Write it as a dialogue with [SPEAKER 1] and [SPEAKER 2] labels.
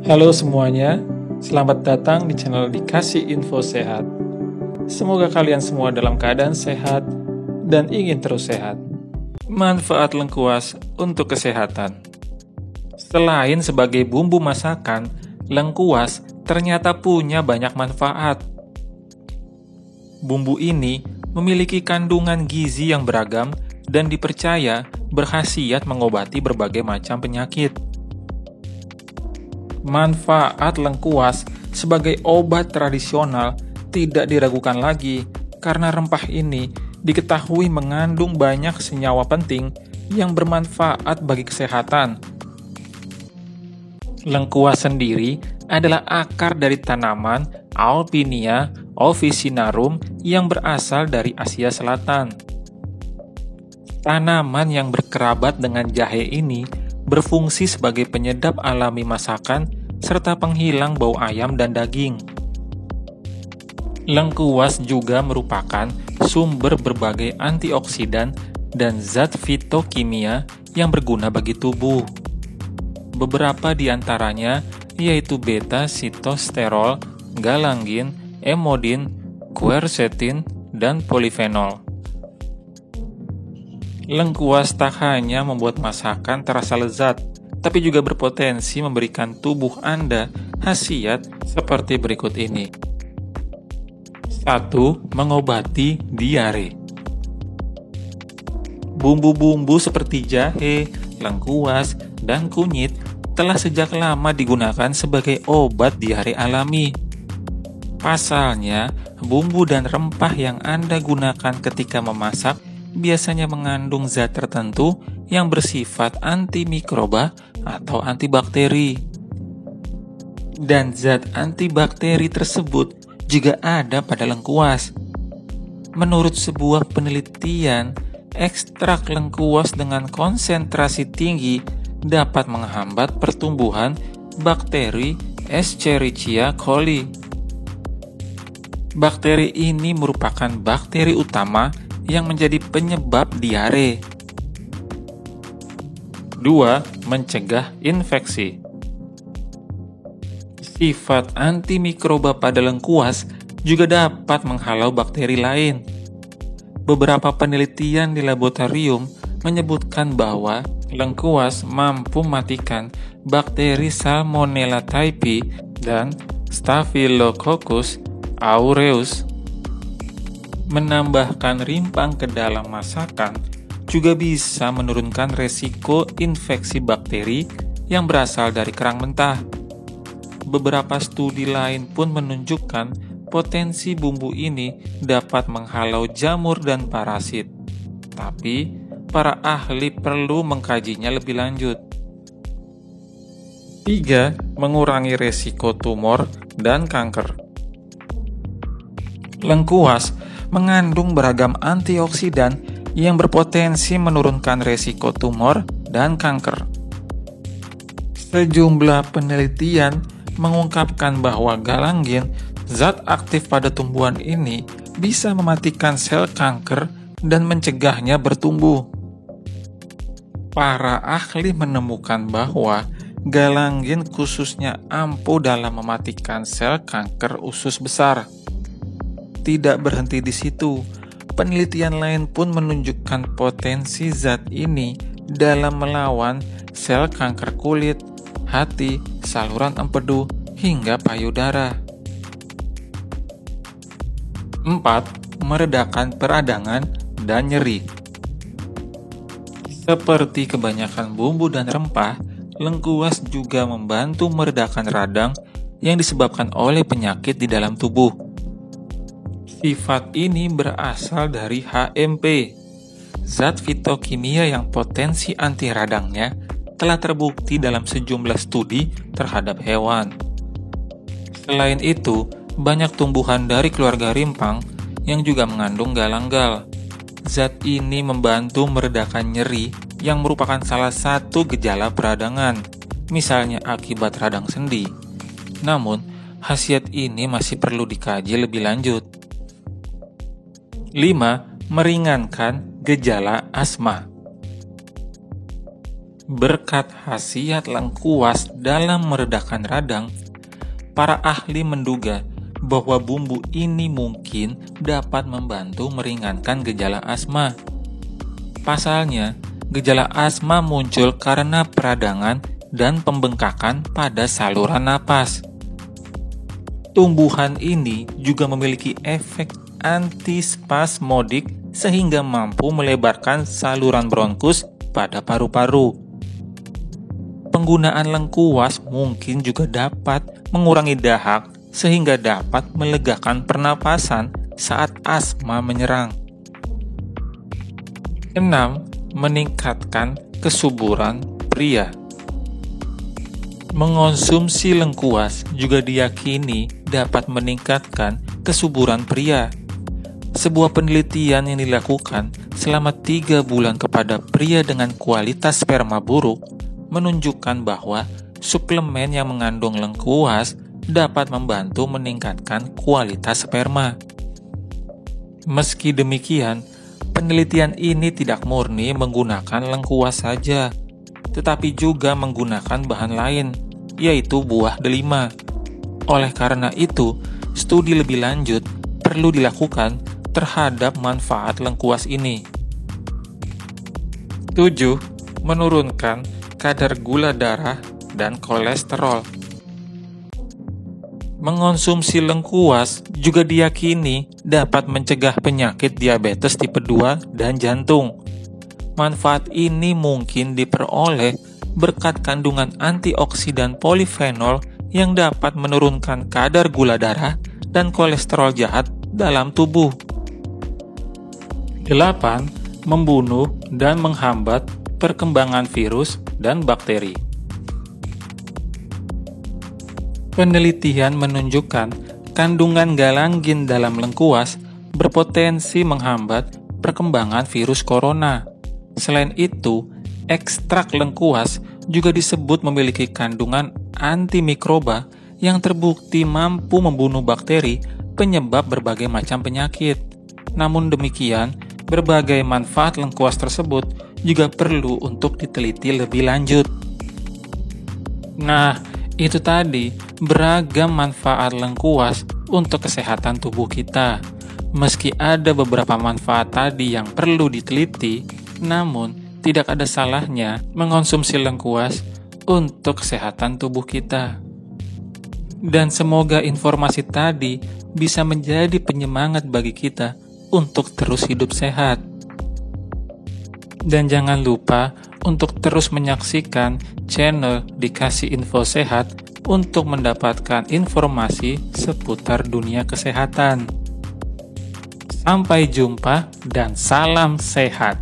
[SPEAKER 1] Halo semuanya, selamat datang di channel Dikasih Info Sehat. Semoga kalian semua dalam keadaan sehat dan ingin terus sehat. Manfaat lengkuas untuk kesehatan. Selain sebagai bumbu masakan, lengkuas ternyata punya banyak manfaat. Bumbu ini memiliki kandungan gizi yang beragam dan dipercaya berkhasiat mengobati berbagai macam penyakit. Manfaat lengkuas sebagai obat tradisional tidak diragukan lagi karena rempah ini diketahui mengandung banyak senyawa penting yang bermanfaat bagi kesehatan. Lengkuas sendiri adalah akar dari tanaman Alpinia officinarum yang berasal dari Asia Selatan. Tanaman yang berkerabat dengan jahe ini berfungsi sebagai penyedap alami masakan serta penghilang bau ayam dan daging. Lengkuas juga merupakan sumber berbagai antioksidan dan zat fitokimia yang berguna bagi tubuh. Beberapa di antaranya yaitu beta-sitosterol, galangin, emodin, quercetin, dan polifenol. Lengkuas tak hanya membuat masakan terasa lezat, tapi juga berpotensi memberikan tubuh Anda khasiat seperti berikut ini. 1. Mengobati diare. Bumbu-bumbu seperti jahe, lengkuas, dan kunyit telah sejak lama digunakan sebagai obat diare alami. Pasalnya, bumbu dan rempah yang Anda gunakan ketika memasak biasanya mengandung zat tertentu yang bersifat antimikroba atau antibakteri. Dan zat antibakteri tersebut juga ada pada lengkuas. Menurut sebuah penelitian, ekstrak lengkuas dengan konsentrasi tinggi dapat menghambat pertumbuhan bakteri Escherichia coli. Bakteri ini merupakan bakteri utama yang menjadi penyebab diare. 2. Mencegah infeksi. Sifat antimikroba pada lengkuas juga dapat menghalau bakteri lain. Beberapa penelitian di laboratorium menyebutkan bahwa lengkuas mampu mematikan bakteri Salmonella typhi dan Staphylococcus aureus. Menambahkan rimpang ke dalam masakan juga bisa menurunkan resiko infeksi bakteri yang berasal dari kerang mentah. Beberapa studi lain pun menunjukkan potensi bumbu ini dapat menghalau jamur dan parasit. Tapi, para ahli perlu mengkajinya lebih lanjut. 3. Mengurangi resiko tumor dan kanker. Lengkuas mengandung beragam antioksidan yang berpotensi menurunkan resiko tumor dan kanker. Sejumlah penelitian mengungkapkan bahwa galangin, zat aktif pada tumbuhan ini, bisa mematikan sel kanker dan mencegahnya bertumbuh. Para ahli menemukan bahwa galangin khususnya ampuh dalam mematikan sel kanker usus besar. Tidak berhenti di situ, penelitian lain pun menunjukkan potensi zat ini dalam melawan sel kanker kulit, hati, saluran empedu, hingga payudara. 4. Meredakan peradangan dan nyeri. Seperti kebanyakan bumbu dan rempah, lengkuas juga membantu meredakan radang yang disebabkan oleh penyakit di dalam tubuh. Sifat ini berasal dari HMP. Zat fitokimia yang potensi anti radangnya telah terbukti dalam sejumlah studi terhadap hewan. Selain itu, banyak tumbuhan dari keluarga rimpang yang juga mengandung galanggal. Zat ini membantu meredakan nyeri yang merupakan salah satu gejala peradangan, misalnya akibat radang sendi. Namun, khasiat ini masih perlu dikaji lebih lanjut. 5. Meringankan gejala asma. Berkat khasiat lengkuas dalam meredakan radang, para ahli menduga bahwa bumbu ini mungkin dapat membantu meringankan gejala asma. Pasalnya, gejala asma muncul karena peradangan dan pembengkakan pada saluran napas. Tumbuhan ini juga memiliki efek antispasmodik sehingga mampu melebarkan saluran bronkus pada paru-paru. Penggunaan lengkuas mungkin juga dapat mengurangi dahak sehingga dapat melegakan pernapasan saat asma menyerang. 6. Meningkatkan kesuburan pria. Mengonsumsi lengkuas juga diyakini dapat meningkatkan kesuburan pria. Sebuah penelitian yang dilakukan selama 3 bulan kepada pria dengan kualitas sperma buruk menunjukkan bahwa suplemen yang mengandung lengkuas dapat membantu meningkatkan kualitas sperma. Meski demikian, penelitian ini tidak murni menggunakan lengkuas saja, tetapi juga menggunakan bahan lain, yaitu buah delima. Oleh karena itu, studi lebih lanjut perlu dilakukan terhadap manfaat lengkuas ini. 7. Menurunkan kadar gula darah dan kolesterol. Mengonsumsi lengkuas juga diyakini dapat mencegah penyakit diabetes tipe 2 dan jantung. Manfaat ini mungkin diperoleh berkat kandungan antioksidan polifenol yang dapat menurunkan kadar gula darah dan kolesterol jahat dalam tubuh. 8. Membunuh dan menghambat perkembangan virus dan bakteri. Penelitian menunjukkan kandungan galangin dalam lengkuas berpotensi menghambat perkembangan virus corona. Selain itu, ekstrak lengkuas juga disebut memiliki kandungan antimikroba yang terbukti mampu membunuh bakteri penyebab berbagai macam penyakit. Namun demikian, berbagai manfaat lengkuas tersebut juga perlu untuk diteliti lebih lanjut. Nah, itu tadi beragam manfaat lengkuas untuk kesehatan tubuh kita. Meski ada beberapa manfaat tadi yang perlu diteliti, namun tidak ada salahnya mengonsumsi lengkuas untuk kesehatan tubuh kita. Dan semoga informasi tadi bisa menjadi penyemangat bagi kita untuk terus hidup sehat. Dan jangan lupa untuk terus menyaksikan channel Dikasih Info Sehat untuk mendapatkan informasi seputar dunia kesehatan. Sampai jumpa dan salam sehat.